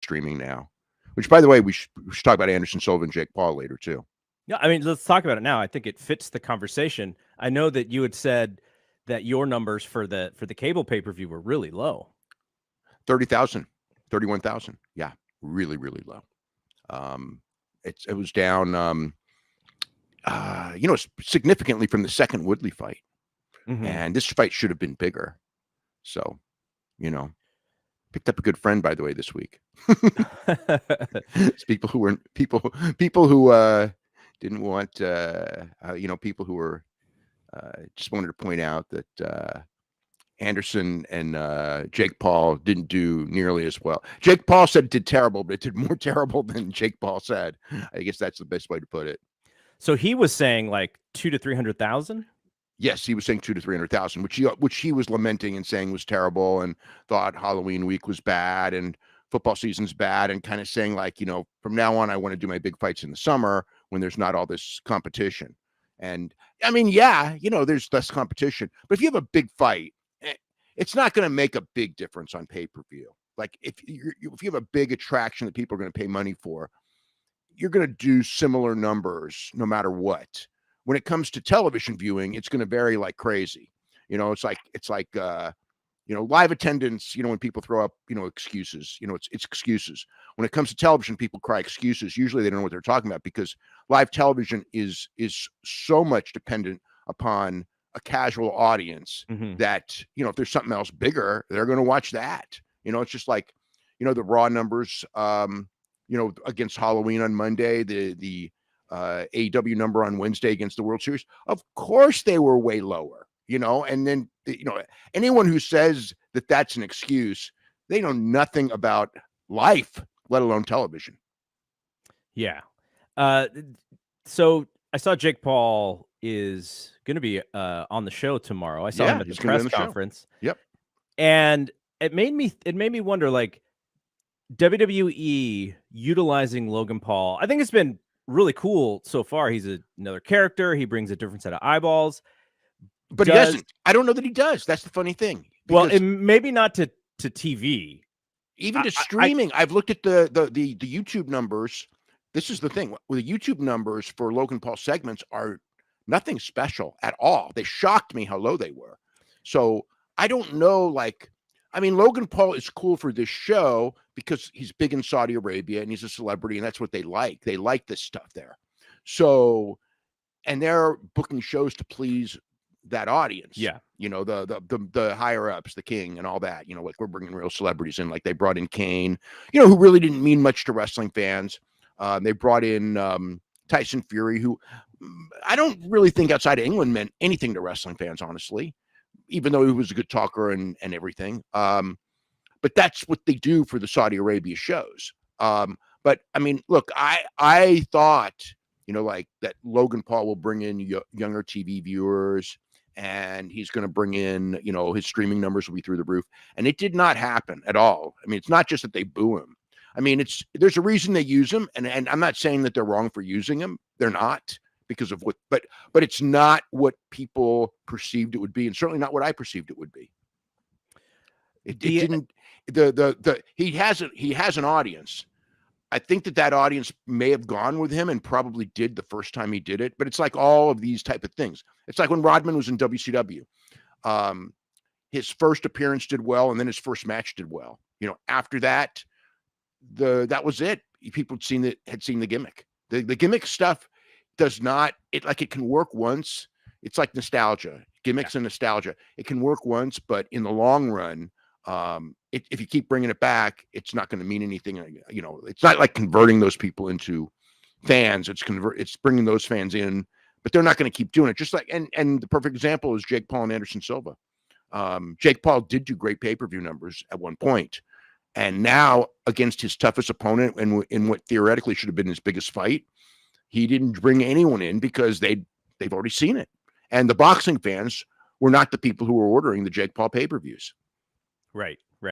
streaming now. Which, by the way, we should talk about Anderson Silva and Jake Paul later too. Yeah, I mean, let's talk about it now. I think it fits the conversation. I know that you had said that your numbers for the cable pay-per-view were really low. 30,000, 31,000. Yeah, really, really low. It was down, significantly from the second Woodley fight, and this fight should have been bigger. So, picked up a good friend, by the way, this week. It's people who didn't want, people who were just wanted to point out that Anderson and Jake Paul didn't do nearly as well. Jake Paul said it did terrible, but it did more terrible than Jake Paul said. I guess that's the best way to put it. So he was saying like 200,000 to 300,000. Yes, he was saying 200,000 to 300,000, which he was lamenting and saying was terrible, and thought Halloween week was bad and football season's bad, and kind of saying like, from now on I want to do my big fights in the summer when there's not all this competition. And I mean, yeah, there's less competition, but if you have a big fight, it's not going to make a big difference on pay-per-view. Like if you have a big attraction that people are going to pay money for, you're going to do similar numbers no matter what. When it comes to television viewing, it's going to vary like crazy. It's like live attendance, when people throw up, excuses, it's excuses. When it comes to television, people cry excuses. Usually they don't know what they're talking about, because live television is so much dependent upon a casual audience that, if there's something else bigger, they're going to watch that. It's just like, the Raw numbers, against Halloween on Monday, the AEW number on Wednesday against the World Series, of course they were way lower, and then, anyone who says that that's an excuse, they know nothing about life, let alone television. Yeah. So I saw Jake Paul is going to be on the show tomorrow. I saw him at the press conference. Yep. And it made me wonder, like, WWE utilizing Logan Paul. I think it's been really cool so far. He's another character. He brings a different set of eyeballs. But he doesn't. I don't know that he does. That's the funny thing. Well, maybe not to TV. Even to streaming. I've looked at the YouTube numbers. This is the thing. The YouTube numbers for Logan Paul segments are nothing special at all. They shocked me how low they were. So I don't know, Logan Paul is cool for this show because he's big in Saudi Arabia and he's a celebrity, and that's what they like. They like this stuff there. So, and they're booking shows to please that audience. Yeah. The higher ups, the king and all that, like we're bringing real celebrities in, like they brought in Kane, who really didn't mean much to wrestling fans. They brought in Tyson Fury, who I don't really think outside of England meant anything to wrestling fans, honestly, even though he was a good talker and everything. But that's what they do for the Saudi Arabia shows. But I mean, look, I thought, that Logan Paul will bring in younger TV viewers, and he's going to bring in, his streaming numbers will be through the roof. And it did not happen at all. I mean, it's not just that they boo him. I mean, there's a reason they use him, and I'm not saying that they're wrong for using him. They're not, because of what, but it's not what people perceived it would be, and certainly not what I perceived it would be. It didn't. He has an audience. I think that audience may have gone with him and probably did the first time he did it. But it's like all of these type of things. It's like when Rodman was in WCW. His first appearance did well, and then his first match did well. After that, that was it. People had seen the gimmick. The gimmick stuff does not. It can work once. It's like nostalgia. Gimmicks and nostalgia. It can work once, but in the long run, if you keep bringing it back, it's not going to mean anything. It's not like converting those people into fans. It's bringing those fans in, but they're not going to keep doing it. Just like, and the perfect example is Jake Paul and Anderson Silva. Jake Paul did do great pay-per-view numbers at one point, and now against his toughest opponent and in what theoretically should have been his biggest fight, he didn't bring anyone in because they've already seen it. And the boxing fans were not the people who were ordering the Jake Paul pay-per-views. Right.